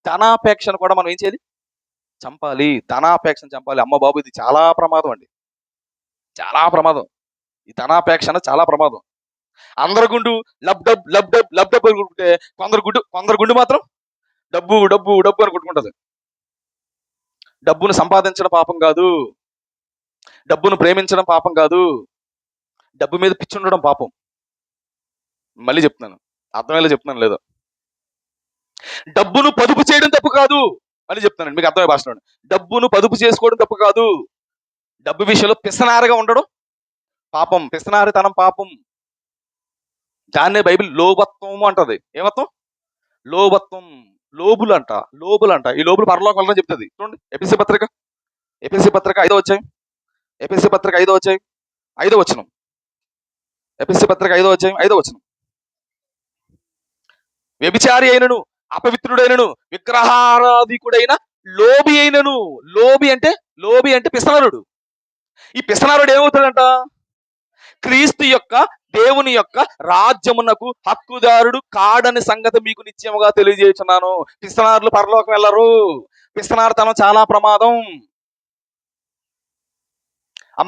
ధనాపేక్షను కూడా మనం ఏం చేయాలి? చంపాలి. ధనాపేక్షను చంపాలి. అమ్మ బాబు, ఇది చాలా ప్రమాదం అండి. చాలా ప్రమాదం. ఈ ధనాపేక్ష చాలా ప్రమాదం. అందరి గుండు lub dub lub dub lub dub అని కొట్టుకుంటే, కొందరు గుండు మాత్రం డబ్బు డబ్బు డబ్బు అని కొట్టుకుంటది. డబ్బును సంపాదించడం పాపం కాదు, డబ్బును ప్రేమించడం పాపం కాదు, డబ్బు మీద పిచ్చి ఉండడం పాపం. మళ్ళీ చెప్తున్నాను, అర్థమయ్యేలా చెప్తున్నాను లేదో. డబ్బును పొదుపు చేయడం తప్పు కాదు అని చెప్తానండి, మీకు అర్థమయ్యే భాషలో. డబ్బును పొదుపు చేసుకోవడం తప్పు కాదు, డబ్బు విషయంలో పిసనారిగా ఉండడం పాపం, పిసనారితనం పాపం. దాన్నే బైబిల్ లోభత్వము అంటది. ఏమత్వం? లోభత్వం. లోబులంట. ఈ లోబులు పరలోకం వెళ్ళని చెప్తుంది. చూడండి, ఎఫెసీ పత్రిక 5వ అధ్యాయం, ఎఫెసీ పత్రిక 5వ అధ్యాయం 5వ వచనం. ఎఫెసీ పత్రిక 5వ అధ్యాయం 5వ వచనం. వ్యభిచారి అయినను, అపవిత్రుడైనను, విగ్రహారాధికుడైన లోబి అయినను. లోబి అంటే పిసనారుడు. ఈ పిసనారుడు ఏమవుతాడంట? క్రీస్తు యొక్క, దేవుని యొక్క రాజ్యమునకు హక్కుదారుడు కాడని సంగతి మీకు నిశ్చయముగా తెలియజేస్తున్నాను. పిసనారులు పరలోకం వెళ్ళరు. పిసనారుతనం చాలా ప్రమాదం.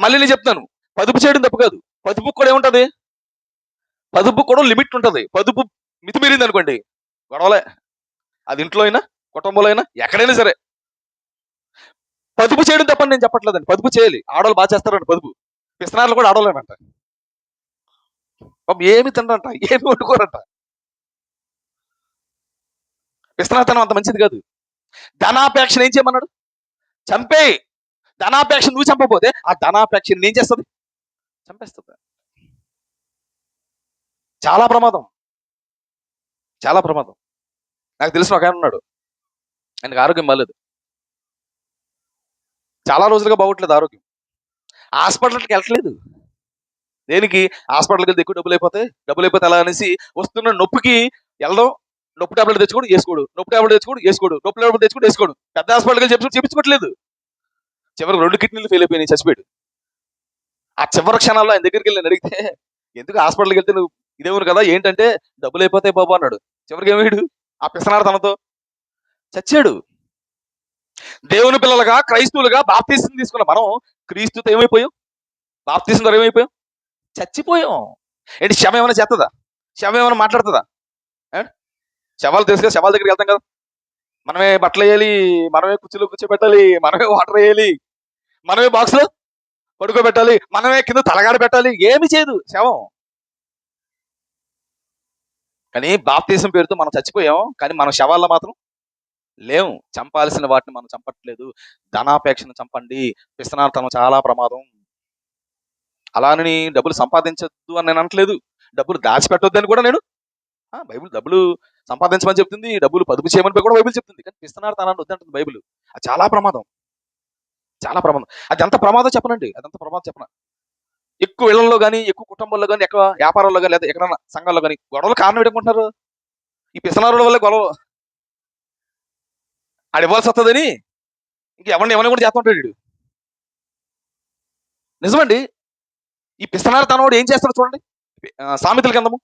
మళ్ళీ నేను చెప్తాను, పొదుపు చేయడం తప్పు కాదు. పొదుపు కూడా ఏముంటది? పొదుపు కూడా లిమిట్ ఉంటది. పొదుపు మితిమీరింది అనుకోండి, గొడవలే. అది ఇంట్లో అయినా, కుటుంబంలో అయినా, ఎక్కడైనా సరే. పొదుపు చేయడం తప్పని నేను చెప్పట్లేదండి, పొదుపు చేయాలి. ఆడవాళ్ళు బాగా చేస్తారండి పొదుపు. పిసనారులు కూడా ఆడవాళ్ళేనంట. ఏమి తినరంట, ఏమి వండుకోరంట. పిసనారితనం అంత మంచిది కాదు. ధనాపేక్షను ఏం చేయమన్నాడు? చంపే. ధనాపేక్ష నువ్వు చంపకపోతే ఆ ధనాపేక్ష ఏం చేస్తుంది? చంపేస్తుంది. చాలా ప్రమాదం, చాలా ప్రమాదం. నాకు తెలిసిన ఒక ఆయన ఉన్నాడు, ఆయనకు ఆరోగ్యం బాగాలేదు, చాలా రోజులుగా బాగోట్లేదు ఆరోగ్యం. హాస్పిటల్కి వెళ్ళట్లేదు. దేనికి? హాస్పిటల్కి వెళ్తే ఎక్కువ డబ్బులు అయిపోతే అలా అనేసి వస్తున్న నొప్పికి వెళ్ళడం, నొప్పి టాబ్లెట్ తెచ్చుకోడు వేసుకోడు, నొప్పి టాబ్లెట్ తెచ్చుకోడు వేసుకోడు, నొప్పి టాబ్లెట్ తెచ్చుకోడు వేసుకోడు. పెద్ద హాస్పిటల్కి చెప్పించుకోవట్లేదు. చివరికి 2 కిడ్నీలు ఫెయిల్ అయిపోయినాయి, చచ్చిపోయాడు. ఆ చివరి క్షణాల్లో ఆయన దగ్గరికి వెళ్ళి అడిగితే, ఎందుకు హాస్పిటల్కి వెళ్తే నువ్వు ఇదేమను కదా, ఏంటంటే డబ్బులు అయిపోతాయి బాబు అన్నాడు. చివరికి ఏమయ్యాడు? ఆ పిసనాడు తనతో చచ్చాడు. దేవుని పిల్లలుగా, క్రైస్తవులుగా బాప్తీసం తీసుకున్న మనం క్రీస్తుతో ఏమైపోయాం? బాప్తీసం ద్వారా ఏమైపోయాం? చచ్చిపోయాం. ఏంటి, శవం ఏమైనా చేస్తుందా? శవం ఏమైనా మాట్లాడుతుందా? శవాలు తెలుసుగా, శవాల దగ్గరికి వెళ్తాం కదా, మనమే బట్టలు వేయాలి, మనమే కుర్చీలో కూర్చోబెట్టాలి, మనమే వాటర్ వేయాలి, మనమే బాక్స్లో పడుకోబెట్టాలి, మనమే కింద తలగాడ పెట్టాలి. ఏమి చేయదు శవం. కానీ బాప్తీసం పేరుతో మనం చచ్చిపోయాం, కానీ మన శవాల్లో మాత్రం లేవు. చంపాల్సిన వాటిని మనం చంపట్లేదు. ధనాపేక్షను చంపండి. పిసనారితనం చాలా ప్రమాదం. అలానని డబ్బులు సంపాదించద్దు అని నేను అనట్లేదు, డబ్బులు దాచిపెట్టొద్దు అని కూడా నేను. బైబిల్ డబ్బులు సంపాదించమని చెప్తుంది, డబ్బులు పొదుపు చేయమని కూడా బైబిల్ చెప్తుంది. కానీ పిసనారితనాన్ని వద్దంటుంది బైబిల్. అది చాలా ప్రమాదం, చాలా ప్రమాదం. అది ఎంత ప్రమాదం చెప్పనండి, అదంత ప్రమాదం చెప్పన. ఎక్కువ ఇళ్లలో కానీ, ఎక్కువ కుటుంబాల్లో కానీ, ఎక్కువ వ్యాపారాల్లో కానీ, లేదా ఎక్కడన్నా సంఘాల్లో కానీ గొడవలు కారణం ఏంటనుకుంటున్నారు? ఈ పిసనారుల వల్ల గొడవ. ఆడు ఇవ్వాల్సి వస్తుందని ఎవరిని కూడా చేస్తూ ఉంటాడు వీడు. నిజమండి. ఈ పిసనారితనోడు ఏం చేస్తాడు చూడండి. సామెతల గ్రంథము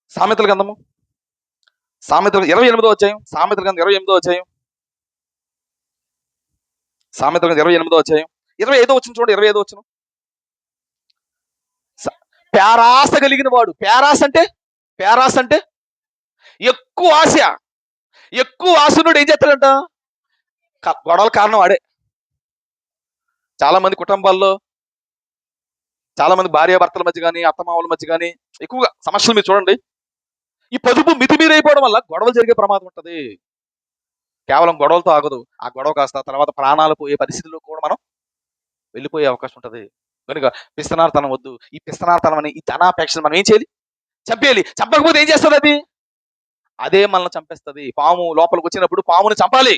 28వ అధ్యాయం, సామెతల గ్రంథం 28వ అధ్యాయం, సామెతల గ్రంథం 28వ అధ్యాయం 25వ వచనం చూడండి. 25వ వచనం. పేరాస కలిగిన వాడు, పేరాస అంటే ఎక్కువ ఆశనుడు ఏం చేస్తాడంట? గొడవల కారణం వాడే. చాలా మంది కుటుంబాల్లో, చాలా మంది భార్యాభర్తల మధ్య కానీ, అత్తమామల మధ్య కానీ ఎక్కువగా సమస్యలు మీరు చూడండి. ఈ పొదుపు మితిమీరైపోవడం వల్ల గొడవలు జరిగే ప్రమాదం ఉంటుంది. కేవలం గొడవలతో ఆగదు. ఆ గొడవ కాస్త తర్వాత ప్రాణాలు పోయే పరిస్థితుల్లో కూడా మనం వెళ్ళిపోయే అవకాశం ఉంటుంది. కనుక పిసనారితనం వద్దు. ఈ పిసనారితనం అని, ఈ ధనాపేక్షను మనం ఏం చేయాలి? చంపేయాలి. చంపకపోతే ఏం చేస్తుంది? అదే మనల్ని చంపేస్తుంది. పాము లోపలికి వచ్చినప్పుడు పాముని చంపాలి.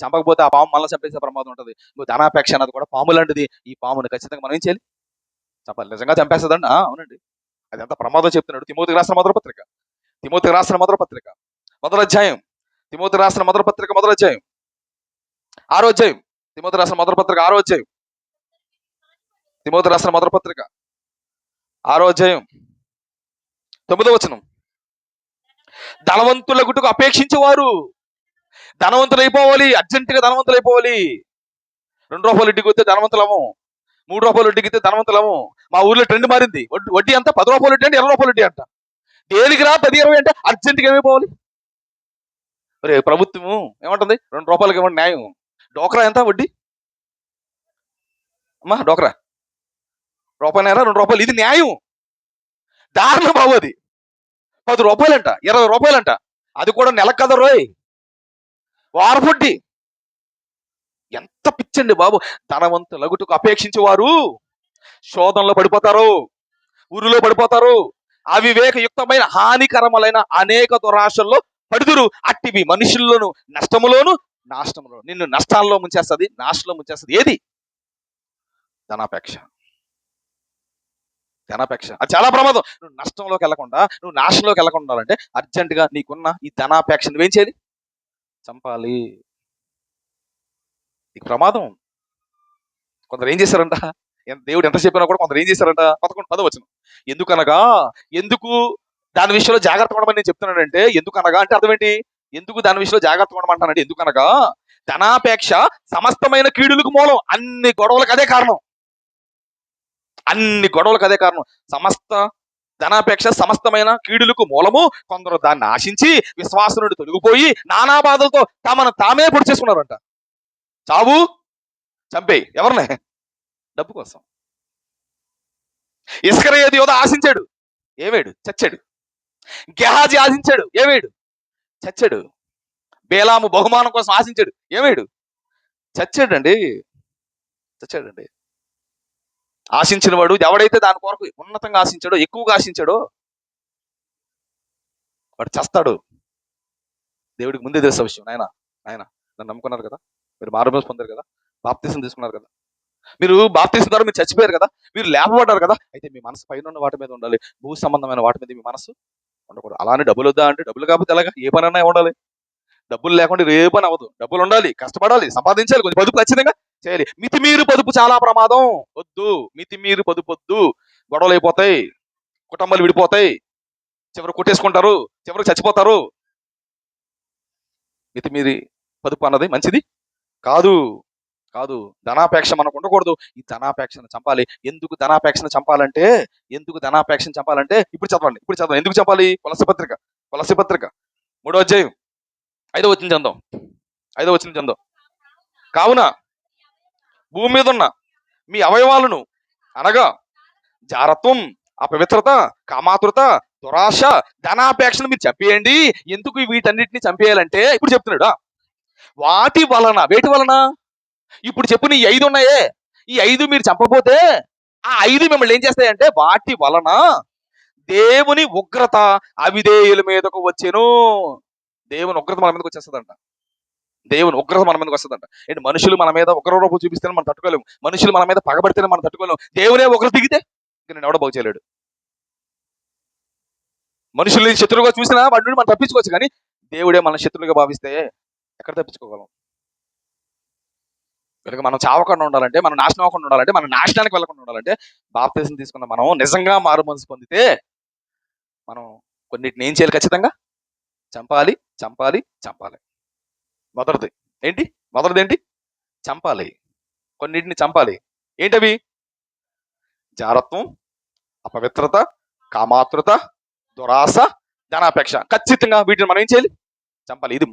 చంపకపోతే ఆ పాము మనల్ని చంపేసే ప్రమాదం ఉంటుంది. ధనాపేక్ష అన్నది కూడా పాము లాంటిది. ఈ పాముని ఖచ్చితంగా మనం ఏం చేయాలి? చంపాలి. నిజంగా చంపేస్తుందండి. అవునండి. అది ఎంత ప్రమాదం చెప్తున్నాడు. తిమోతికి రాసిన మొదటి పత్రిక, మొదటి అధ్యాయం, తిమోతి రాసిన మొదటి పత్రిక 6వ అధ్యాయం, తిమోతి రాసిన మొదటి పత్రిక 6వ అధ్యాయం, తిమోతి రాసిన మొదటి పత్రిక 6వ అధ్యాయం 9వ వచనం. ధనవంతులగుటకు అపేక్షించేవారు. ధనవంతులైపోవాలి, అర్జెంటుగా ధనవంతులైపోవాలి. 2 రూపాయలు వడ్డీకి వస్తే ధనవంతులము, 3 రూపాయలు వడ్డీకి ఇస్తే ధనవంతులము. మా ఊర్లో ట్రెండ్ మారింది. వడ్డీ అంతా 10 రూపాయలు వడ్డీ అంటే 20 రూపాయలు వడ్డీ అంట. దేనికి రా 10, 20 అంటే అర్జెంటుగా ఏమైపోవాలి. మరి ప్రభుత్వము ఏమంటుంది? 2 రూపాయలకి ఇవ్వండి న్యాయం. డోక్రా ఎంత వడ్డీ అమ్మా? డోక్రా రూపాయలు 2 రూపాయలు, ఇది న్యాయం. దారుణం బాబు అది. 10 రూపాయలంట, 20 రూపాయలంట. అది కూడా నెలకు కదా రోయ్, వారపు వడ్డీ. ఎంత పిచ్చండి బాబు. ధనవంతులగుటకు అపేక్షించేవారు శోధనలో పడిపోతారు, ఉరిలో పడిపోతారు. అవివేకయుక్తమైన హానికరములైన అనేక దురాశల్లో పడుదురు. అట్టివి మనుషుల్లోను నష్టములోను నాశనములో, నిన్ను నష్టాల్లో ముంచేస్తుంది, నాశనంలో ముంచేస్తుంది. ఏది? ధనాపేక్ష. ధనాపేక్ష అది చాలా ప్రమాదం. నువ్వు నష్టంలోకి వెళ్లకుండా, నువ్వు నాశనంలోకి వెళ్లకుండా ఉండాలంటే అర్జెంటుగా నీకున్న ఈ ధనాపేక్ష నువ్వేం చేయాలి? చంపాలి. నీకు ప్రమాదం. కొందరు ఏం చేశారంట, దేవుడు ఎంత చెప్పినా కూడా కొందరు ఏం చేశారంట. 11 వచనం. ఎందుకనగా, ఎందుకు దాని విషయంలో జాగ్రత్త పడమని నేను చెప్తున్నానంటే, ఎందుకనగా అంటే అర్థం ఏంటి? ఎందుకు దాని విషయంలో జాగ్రత్త పడమంటానంటే, ఎందుకనగా ధనాపేక్ష సమస్తమైన కీడులకు మూలం. అన్ని గొడవలకు అదే కారణం. అన్ని గొడవలకు అదే కారణం. ధనాపేక్ష సమస్తమైన కీడులకు మూలము. కొందరు దాన్ని ఆశించి విశ్వాసం నుండి తొలగిపోయి నానా బాధలతో తమను తామే పొడి చేసుకున్నారంట. చావు, చంపేయి. ఎవరినే? డబ్బు కోసం. ఇస్కరియోతు యోధ ఆశించాడు, ఏమేడు? చచ్చాడు. గెహాజీ ఆశించాడు, ఏమేడు? చచ్చాడు. బేలాము బహుమానం కోసం ఆశించాడు, ఏమేడు? చచ్చాడండి. ఆశించిన వాడు ఎవడైతే దాని కొరకు ఉన్నతంగా ఆశించాడో, ఎక్కువగా ఆశించాడో వాడు చస్తాడు. దేవుడికి ముందే తెలిసే విషయం. నాయన నన్ను నమ్ముకున్నారు కదా, మీరు మారుమనసు పొందారు కదా, బాప్తీసం తీసుకున్నారు కదా, మీరు బాప్తీసం ద్వారా మీరు చచ్చిపోయారు కదా, మీరు లేపబడ్డారు కదా, అయితే మీ మనసు పైన ఉన్న వాటి మీద ఉండాలి, భూ సంబంధమైన వాటి మీద మీ మనసు ఉండకూడదు. అలానే డబ్బులు వద్దా అంటే, డబ్బులు కాకపోతే ఎలాగా? ఏ పని అన్నా ఉండాలి. డబ్బులు లేకుండా ఏ పని అవ్వదు. డబ్బులు ఉండాలి, కష్టపడాలి, సంపాదించాలి, కొంచెం పొదుపు ఖచ్చితంగా చేయాలి. మితిమీరు పొదుపు చాలా ప్రమాదం. వద్దు, మితిమీరు పొదుపు వద్దు. గొడవలు అయిపోతాయి, కుటుంబాలు విడిపోతాయి, చివరికి కొట్టేసుకుంటారు, చివరికి చచ్చిపోతారు. మితిమీరి పొదుపు అన్నది మంచిది కాదు. ధనాపేక్ష మనకు ఉండకూడదు. ఈ ధనాపేక్షను చంపాలి. ఎందుకు ధనాపేక్షను చంపాలంటే, ఇప్పుడు చదవండి. ఎందుకు చంపాలి? కొలస్సీ పత్రిక 3వ అధ్యాయం 5వ వచనం చందాం. కావున భూమి మీద ఉన్న మీ అవయవాలను అనగా జారత్వం, అపవిత్రత, కామాతురత, దురాశ, ధనాపేక్షను మీరు చంపేయండి. ఎందుకు వీటన్నిటిని చంపేయాలంటే ఇప్పుడు చెప్తున్నాడు. వాటి వలన, వేటి వలన? ఇప్పుడు చెప్పు, నీ 5 ఉన్నాయే, ఈ 5 మీరు చంపపోతే ఆ 5 మిమ్మల్ని ఏం చేస్తాయంటే, వాటి వలన దేవుని ఉగ్రత అవిధేయుల మీదకు వచ్చెను. దేవుని ఉగ్రత మన మీదకి వచ్చేస్తుందంట. ఏంటి? మనుషులు మన మీద ఉగ్రరూపం చూపిస్తేనే మనం తట్టుకోలేము. మనుషులు మన మీద పగబడితేనే మనం తట్టుకోలేము. దేవునే ఉగ్రత దిగితే నేను ఎవడో బాగు చేయలేడు. మనుషుల్ని శత్రువుగా చూసినా వాడి నుండి మనం తప్పించుకోవచ్చు, కానీ దేవుడే మన శత్రువుగా భావిస్తే ఎక్కడ తప్పించుకోగలం? కనుక మనం చావకుండా ఉండాలంటే, మనం నాశనం అవ్వకుండా ఉండాలంటే, మనం నాశనానికి వెళ్ళకుండా ఉండాలంటే, బాప్తిసం తీసుకున్న మనం నిజంగా మారు మనసు పొందితే మనం కొన్నిటిని ఏం చేయాలి? ఖచ్చితంగా చంపాలి. మొదటిది ఏంటి? చంపాలి. కొన్నిటిని చంపాలి. ఏంటవి? జారత్వం, అపవిత్రత, కామాతురత, దురాశ, ధనాపేక్ష. ఖచ్చితంగా వీటిని మనం ఏం చేయాలి? చంపాలి. ఇది